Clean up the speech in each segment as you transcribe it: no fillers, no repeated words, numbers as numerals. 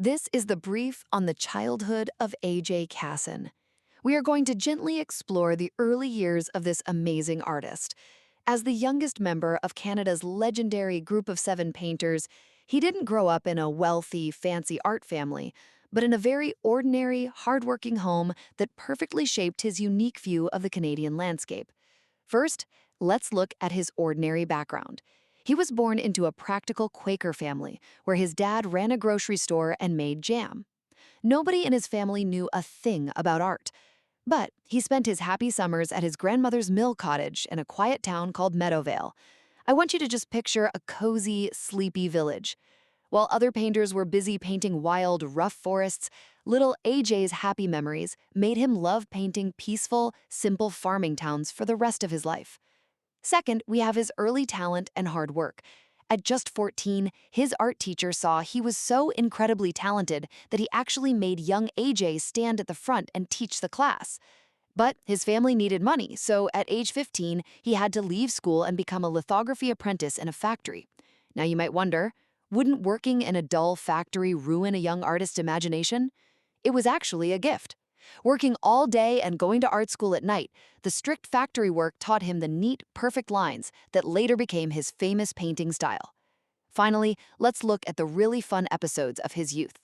This is the brief on the childhood of A.J. Casson. We are going to gently explore the early years of this amazing artist. As the youngest member of Canada's legendary group of 7 painters, he didn't grow up in a wealthy, fancy art family, but in a very ordinary, hardworking home that perfectly shaped his unique view of the Canadian landscape. First, let's look at his ordinary background. He was born into a practical Quaker family, where his dad ran a grocery store and made jam. Nobody in his family knew a thing about art. But he spent his happy summers at his grandmother's mill cottage in a quiet town called Meadowvale. I want you to just picture a cozy, sleepy village. While other painters were busy painting wild, rough forests, little AJ's happy memories made him love painting peaceful, simple farming towns for the rest of his life. Second, we have his early talent and hard work. At just 14, his art teacher saw he was so incredibly talented that he actually made young AJ stand at the front and teach the class. But his family needed money, so at age 15, he had to leave school and become a lithography apprentice in a factory. Now you might wonder, wouldn't working in a dull factory ruin a young artist's imagination? It was actually a gift. Working all day and going to art school at night, the strict factory work taught him the neat, perfect lines that later became his famous painting style. Finally, let's look at the really fun episodes of his youth.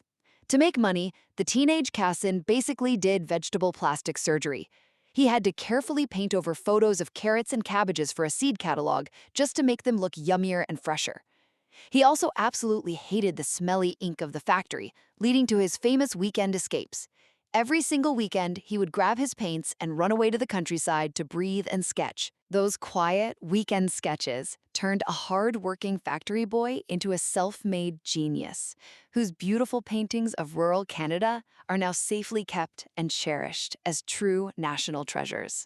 To make money, the teenage Casson basically did vegetable plastic surgery. He had to carefully paint over photos of carrots and cabbages for a seed catalog just to make them look yummier and fresher. He also absolutely hated the smelly ink of the factory, leading to his famous weekend escapes. Every single weekend, he would grab his paints and run away to the countryside to breathe and sketch. Those quiet, weekend sketches turned a hard-working factory boy into a self-made genius, whose beautiful paintings of rural Canada are now safely kept and cherished as true national treasures.